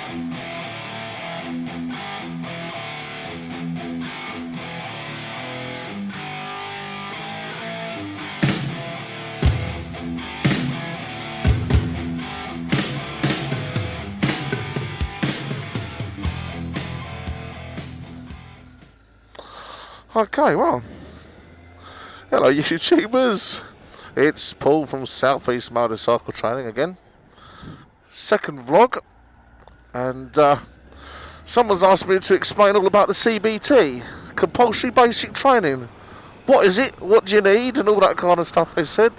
Okay, well, hello YouTubers, it's Paul from Southeast Motorcycle Training again. Second vlog, and someone's asked me to explain all about the CBT, Compulsory Basic Training. What is it, what do you need, and all that kind of stuff, they said.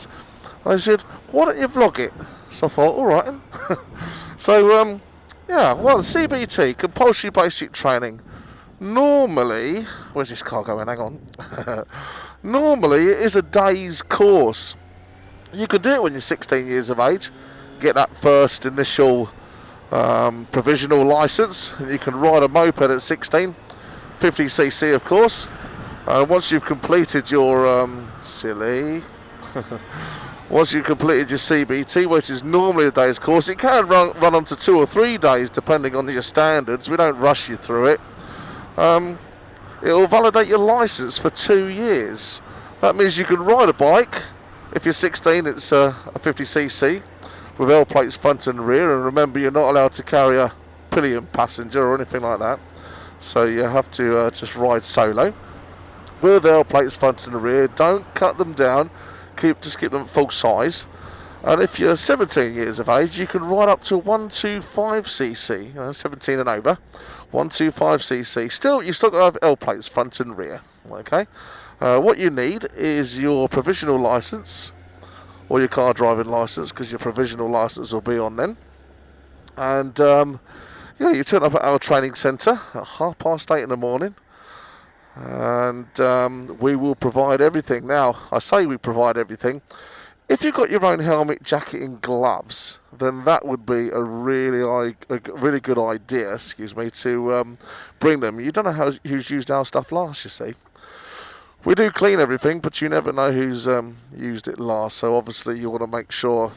And I said, why don't you vlog it? So I thought, alright. So, yeah, well, the CBT, Compulsory Basic Training. Normally, where's this car going? Hang on. Normally, it is a day's course. You can do it when you're 16 years of age. Get that first initial provisional license, and you can ride a moped at 16, 50cc, of course. Once you've completed your once you've completed your CBT, which is normally a day's course, it can run on to 2 or 3 days, depending on your standards. We don't rush you through it. It will validate your license for 2 years. That means you can ride a bike. If you're 16, it's a 50cc with L plates front and rear, and remember, you're not allowed to carry a pillion passenger or anything like that, so you have to just ride solo with L plates front and rear. Don't cut them down, just keep them at full size. And if you're 17 years of age, you can ride up to 125cc, 17 and over, 125cc. You still got to have L plates front and rear. Okay. What you need is your provisional license or your car driving license, because your provisional license will be on then. And yeah, you turn up at our training centre at 8:30 in the morning, and we will provide everything. Now, I say we provide everything. If you've got your own helmet, jacket and gloves, then that would be a really good idea, to bring them. You don't know who's used our stuff last, you see. We do clean everything, but you never know who's used it last, so obviously you want to make sure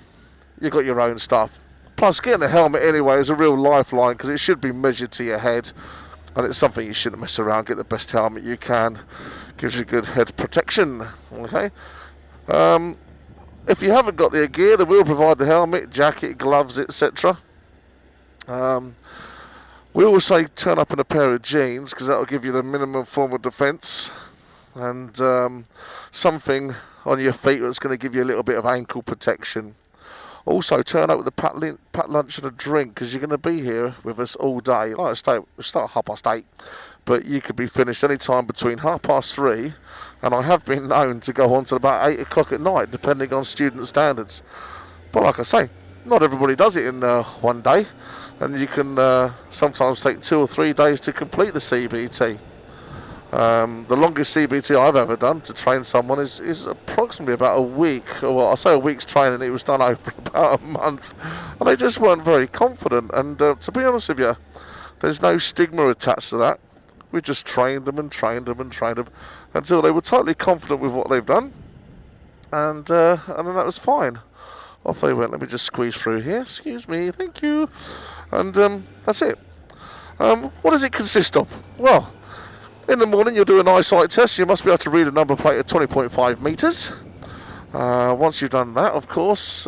you've got your own stuff. Plus, getting a helmet anyway is a real lifeline, because it should be measured to your head, and it's something you shouldn't mess around. Get the best helmet you can. Gives you good head protection, okay? If you haven't got the gear, then we'll provide the helmet, jacket, gloves, etc. We always say turn up in a pair of jeans, because that will give you the minimum form of defence, and something on your feet that's going to give you a little bit of ankle protection. Also, turn up with a packed lunch and a drink, because you're going to be here with us all day. Like I say, we start at 8:30, but you could be finished any time between 3:30, and I have been known to go on to about 8 o'clock at night, depending on student standards. But like I say, not everybody does it in one day, and you can sometimes take 2 or 3 days to complete the CBT. The longest CBT I've ever done to train someone is approximately about a week. Well, I say a week's training, it was done over about a month, and they just weren't very confident. And to be honest with you, there's no stigma attached to that. We just trained them and trained them and trained them until they were totally confident with what they've done, and then that was fine. Off they went. Let me just squeeze through here. Excuse me, thank you. And that's it. What does it consist of? Well, in the morning you'll do an eyesight test. You must be able to read a number plate at 20.5 metres. Once you've done that, of course,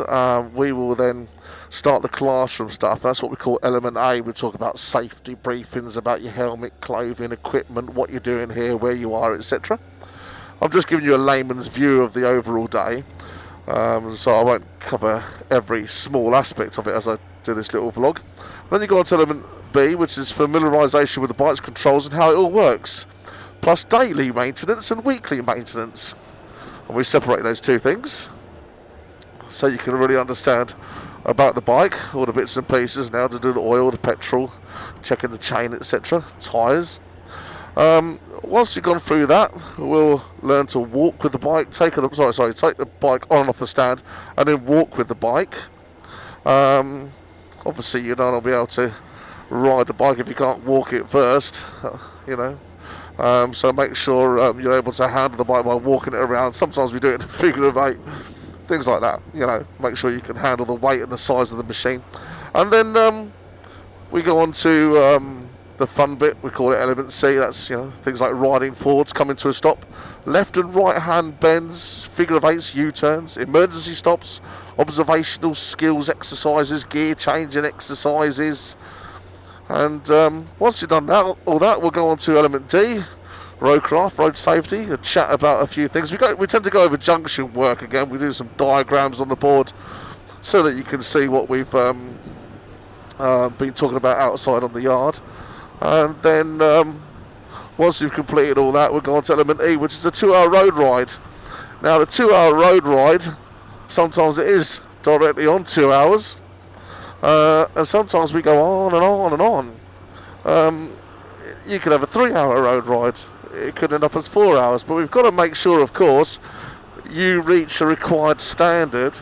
we will then start the classroom stuff. That's what we call element A. We talk about safety briefings, about your helmet, clothing, equipment, what you're doing here, where you are, etc. I'm just giving you a layman's view of the overall day, so I won't cover every small aspect of it as I do this little vlog. Then you go on to element B, which is familiarisation with the bike's controls and how it all works, plus daily maintenance and weekly maintenance. And we separate those two things so you can really understand about the bike, all the bits and pieces, now to do the oil, the petrol, checking the chain, etc., tyres. Once you've gone through that, we'll learn to walk with the bike, take the bike on and off the stand, and then walk with the bike. Obviously, you don't want to be able to ride the bike if you can't walk it first, so make sure you're able to handle the bike by walking it around. Sometimes we do it in a figure of 8. Things like that, make sure you can handle the weight and the size of the machine. And then we go on to the fun bit. We call it element C. That's, you know, things like riding forwards, coming to a stop, left and right hand bends, figure of eights, U-turns, emergency stops, observational skills exercises, gear changing exercises. And once you've done that, all that, we'll go on to element D, roadcraft, road safety, a chat about a few things. We tend to go over junction work again. We do some diagrams on the board so that you can see what we've been talking about outside on the yard. And then once you've completed all that, we'll go on to element E, which is a 2-hour road ride. Now, the 2-hour road ride, sometimes it is directly on 2 hours, and sometimes we go on and on and on. You could have a 3-hour road ride. It could end up as 4 hours, but we've got to make sure, of course, you reach a required standard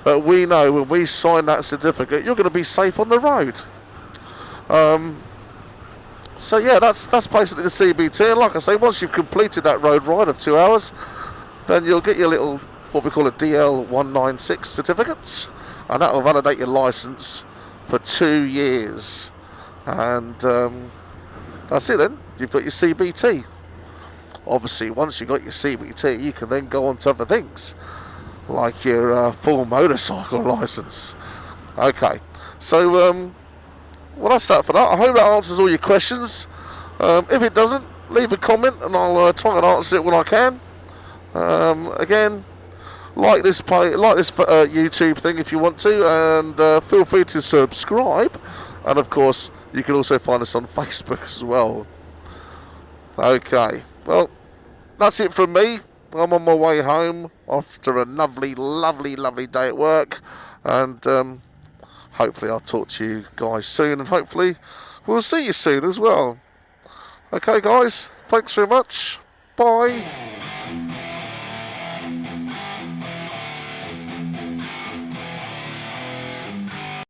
that we know when we sign that certificate, you're going to be safe on the road. So yeah, that's basically the CBT. And like I say, once you've completed that road ride of 2 hours, then you'll get your little, what we call a DL196 certificates, and that will validate your license for 2 years. And that's it then. You've got your CBT. Obviously, once you've got your CBT, you can then go on to other things, like your full motorcycle license. Okay, so well, that's that for that. I hope that answers all your questions. If it doesn't, leave a comment and I'll try and answer it when I can. Again, like this YouTube thing if you want to, and feel free to subscribe. And of course, you can also find us on Facebook as well. Okay, well, that's it from me. I'm on my way home after a lovely, lovely, lovely day at work, and hopefully I'll talk to you guys soon, and hopefully we'll see you soon as well. Okay, guys, thanks very much. Bye.